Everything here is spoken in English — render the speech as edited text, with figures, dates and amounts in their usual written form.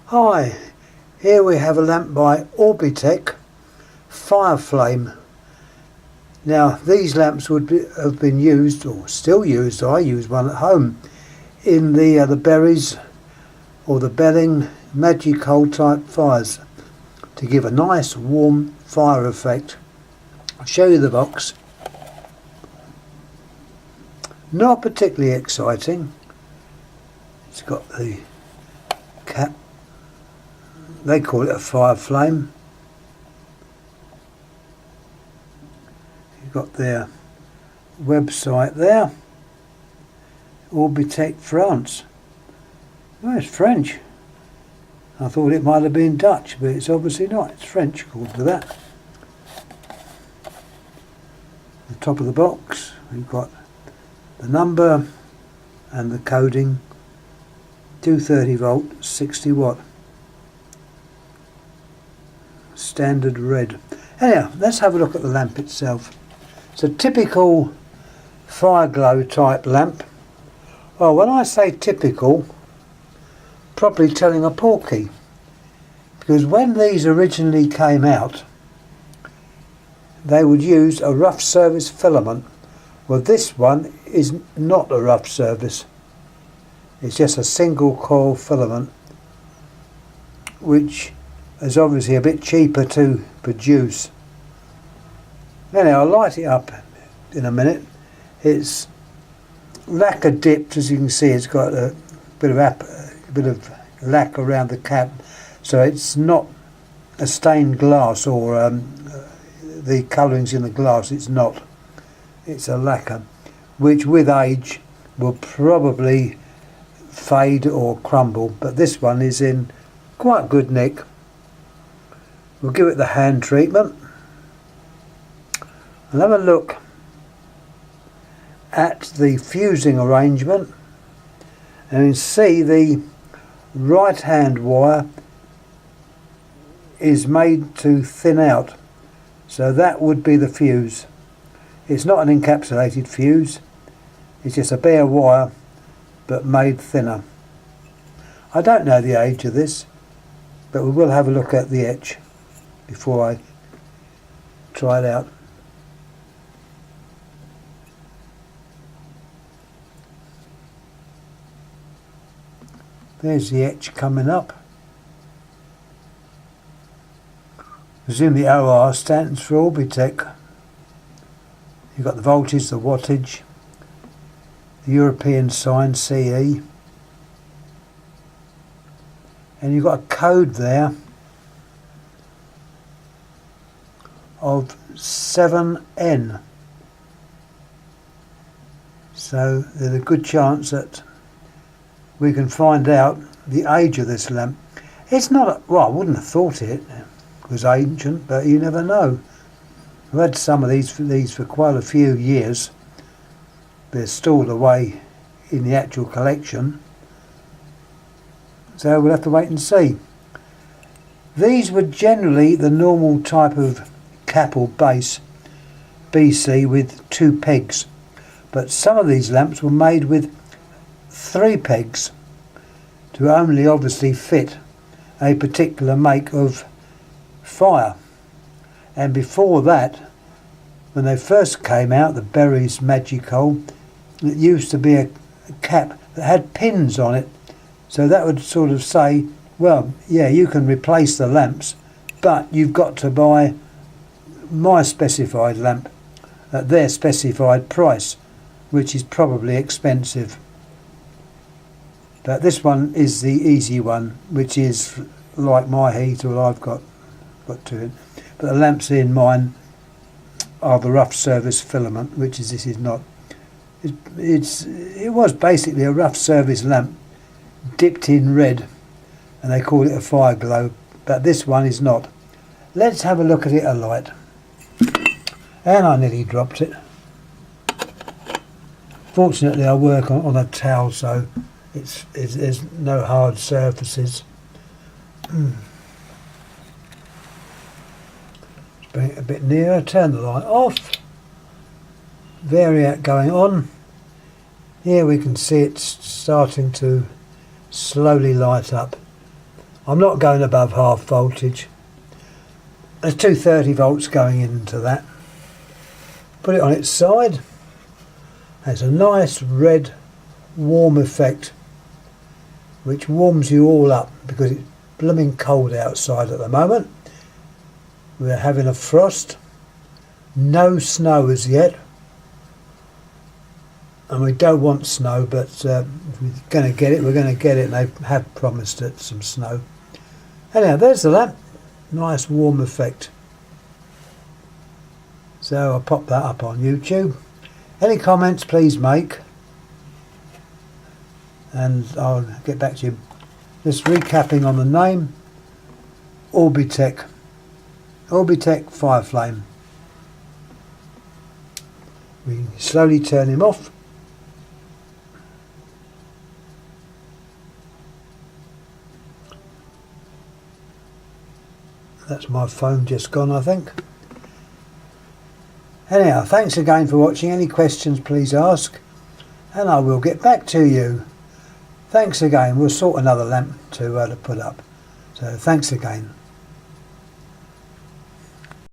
Hi, here we have a lamp by Orbitec Fireflame. Now these lamps have been used, or still used, I use one at home, in the berries or the belling magical type fires to give a nice warm fire effect. I'll show you the box. Not particularly exciting. It's got the cap. They call it a Fireflame. You've got their website there. Orbitec France. Oh, it's French. I thought it might have been Dutch, but it's obviously not. It's French according to that. The top of the box, we've got the number and the coding. 230 volt, 60 watt. Standard red. Anyhow, let's have a look at the lamp itself. It's a typical fire glow type lamp. Well, when I say typical, probably telling a porky, because when these originally came out, they would use a rough service filament. Well, this one is not a rough service. It's just a single coil filament, which is obviously a bit cheaper to produce. Anyhow, I'll light it up in a minute. It's lacquer dipped, as you can see. It's got a bit of lac around the cap, so it's not a stained glass or the colourings in the glass. It's not. It's a lacquer, which with age will probably fade or crumble, but this one is in quite good nick. We'll give it the hand treatment and have a look at the fusing arrangement, and you see the right hand wire is made to thin out, so that would be the fuse. It's not an encapsulated fuse, it's just a bare wire but made thinner. I don't know the age of this, but we will have a look at the etch before I try it out. There's the etch coming up. I presume the OR stands for Orbitec. You've got the voltage, the wattage, the European sign CE, and you've got a code there of 7N, so there's a good chance that we can find out the age of this lamp. It's not, well, I wouldn't have thought it was ancient, but you never know. I've had some of these for quite a few years. They're stored away in the actual collection, so we'll have to wait and see. These were generally the normal type of cap or base, BC, with 2 pegs, but some of these lamps were made with 3 pegs to only obviously fit a particular make of fire. And before that, when they first came out, the berries magical, it used to be a cap that had pins on it, so that would sort of say, well, yeah, you can replace the lamps, but you've got to buy my specified lamp at their specified price, which is probably expensive. But this one is the easy one, which is like my heater I've got to it. But the lamps in mine are the rough service filament, which is, this is not. It was basically a rough service lamp dipped in red, and they call it a fire glow, but this one is not. Let's have a look at it alight. And I nearly dropped it. Fortunately I work on a towel, so there's no hard surfaces. Bring it a bit nearer, turn the light off, variac going on. Here we can see it's starting to slowly light up. I'm not going above half voltage. There's 230 volts going into that. Put it on its side. There's a nice red warm effect which warms you all up because it's blooming cold outside at the moment. We're having a frost. No snow as yet. And we don't want snow, but if we're going to get it, we're going to get it, and they have promised it some snow. Anyhow, there's the lamp. Nice warm effect. So I'll pop that up on YouTube. Any comments please make, and I'll get back to you. Just recapping on the name, Orbitec Fireflame. We slowly turn him off. That's my phone just gone, I think. Anyhow, thanks again for watching. Any questions please ask, and I will get back to you. Thanks again. We'll sort another lamp to put up. So thanks again.